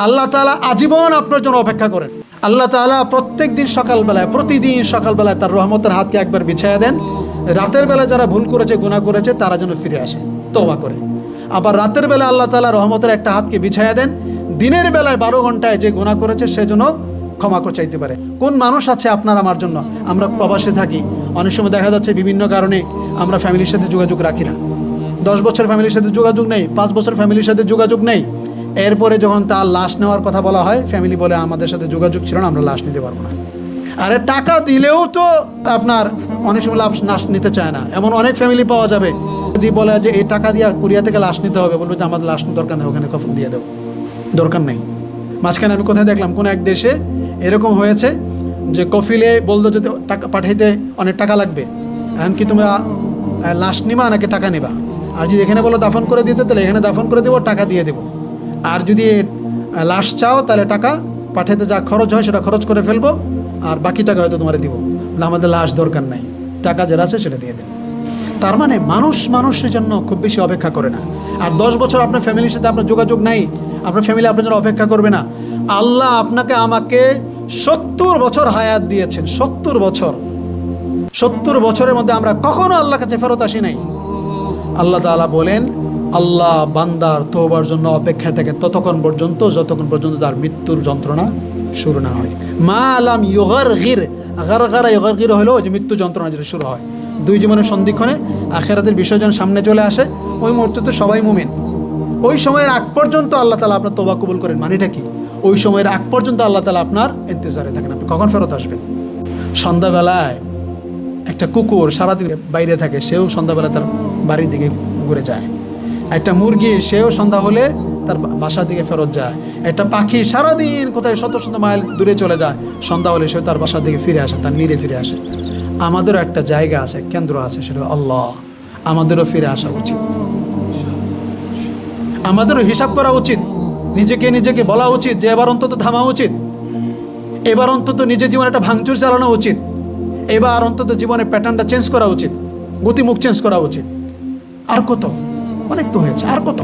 আল্লাহ তাআলা আজীবন আপনার জন্য অপেক্ষা করেন। আল্লাহ তাআলা প্রতিদিন সকালবেলায় তার রহমতের হাতকে একবার বিছায়া দেন। রাতের বেলা যারা ভুল করেছে, গুনাহ করেছে, তারা যেন ফিরে আসে, তওবা করে। আবার রাতের বেলা আল্লাহ তাআলা রহমতের একটা হাতকে বিছায়া দেন, দিনের বেলায় 12 ঘন্টায় যে গুনাহ করেছে সে যেন ক্ষমা করে চাইতে পারে। কোন মানুষ আছে আপনার আমার জন্য? আমরা প্রবাসে থাকি, অনেক সময় দেখা যাচ্ছে বিভিন্ন কারণে আমরা ফ্যামিলির সাথে যোগাযোগ রাখি না। 10 বছর ফ্যামিলির সাথে যোগাযোগ নেই, 5 বছর ফ্যামিলির সাথে যোগাযোগ নেই। এরপরে যখন তার লাশ নেওয়ার কথা বলা হয়, ফ্যামিলি বলে আমাদের সাথে যোগাযোগ ছিল না, আমরা লাশ নিতে পারবো না। আরে টাকা দিলেও তো আপনার অনেক সময় লাশ নিতে চায় না। এমন অনেক ফ্যামিলি পাওয়া যাবে, যদি বলে যে এই টাকা দিয়ে কুরিয়া থেকে লাশ নিতে হবে, বলবে যে আমাদের লাশ দরকার নেই, ওখানে কফন দিয়ে দেবো, দরকার নেই। মাঝখানে আমি কোথায় দেখলাম, কোন এক দেশে এরকম হয়েছে যে কফিলে বলতো যে টাকা পাঠাইতে অনেক টাকা লাগবে, এখন কি তোমরা লাশ নিবা নাকি টাকা নিবা? আর যদি এখানে বলো দাফন করে দিতে, তাহলে এখানে দাফন করে দেবো, টাকা দিয়ে দেবো। আর যদি লাশ চাও, তাহলে টাকা পাঠাইতে যা খরচ হয় সেটা খরচ করে ফেলবো, আর বাকি টাকা হয়তো তোমার দিব। আমাদের লাশ দরকার নাই, টাকা যেটা আছে সেটা দিয়ে দেন। তার মানে মানুষের জন্য খুব বেশি অপেক্ষা করে না। আর 10 বছর আপনার ফ্যামিলির সাথে আপনার যোগাযোগ নাই, আপনার ফ্যামিলি আপনার জন্য অপেক্ষা করবে না। আল্লাহ আপনাকে আমাকে 70 বছর হায়াত দিয়েছেন, 70 বছর। 70 বছরের মধ্যে আমরা কখনো আল্লাহর কাছে ফেরত আসি নাই। আল্লাহ তাআলা বলেন, আল্লাহ বান্দার তওবার জন্য অপেক্ষায় থাকে ততক্ষণ পর্যন্ত যতক্ষণ পর্যন্ত তার মৃত্যুর যন্ত্রণা শুরু না হয়। মা লাম ইউগারগির, গারগারা ইউগারগির হলো ওই যে মৃত্যু যন্ত্রণা যেটা শুরু হয়। দুই জীবনের সন্ধিক্ষণে আখিরাতের বিসর্জন সামনে চলে আসে, ওই মুহূর্তে সবাই মুমিন। ওই সময়ের আগ পর্যন্ত আল্লাহ তাআলা আপনার তওবা কবুল করেন। মানেটা কি? ওই সময়ের আগ পর্যন্ত আল্লাহ তাআলা আপনার ইন্তজারে থাকেন, আপনি কখন ফেরত আসবেন। সন্ধ্যাবেলায় একটা কুকুর সারাদিন বাইরে থাকে, সেও সন্ধ্যাবেলা তার বাড়ির দিকে ঘুরে যায়। একটা মুরগি, সেও সন্ধ্যা হলে তার বাসার দিকে ফেরত যায়। একটা পাখি সারাদিন কোথায় শত শত মাইল দূরে চলে যায়, সন্ধ্যা হলে সে তার বাসার দিকে ফিরে আসে, তার নিরে ফিরে আসে। আমাদেরও একটা জায়গা আছে, কেন্দ্র আছে, সেটা আল্লাহ। আমাদেরও ফিরে আসা উচিত, আমাদেরও হিসাব করা উচিত, নিজেকে বলা উচিত যে এবার অন্তত থামা উচিত, এবার অন্তত নিজের জীবনে একটা ভাঙচুর চালানো উচিত, এবার অন্তত জীবনের প্যাটার্নটা চেঞ্জ করা উচিত, গতিমুখ চেঞ্জ করা উচিত। আর কত, অনেক তো হয়েছে, আর কত।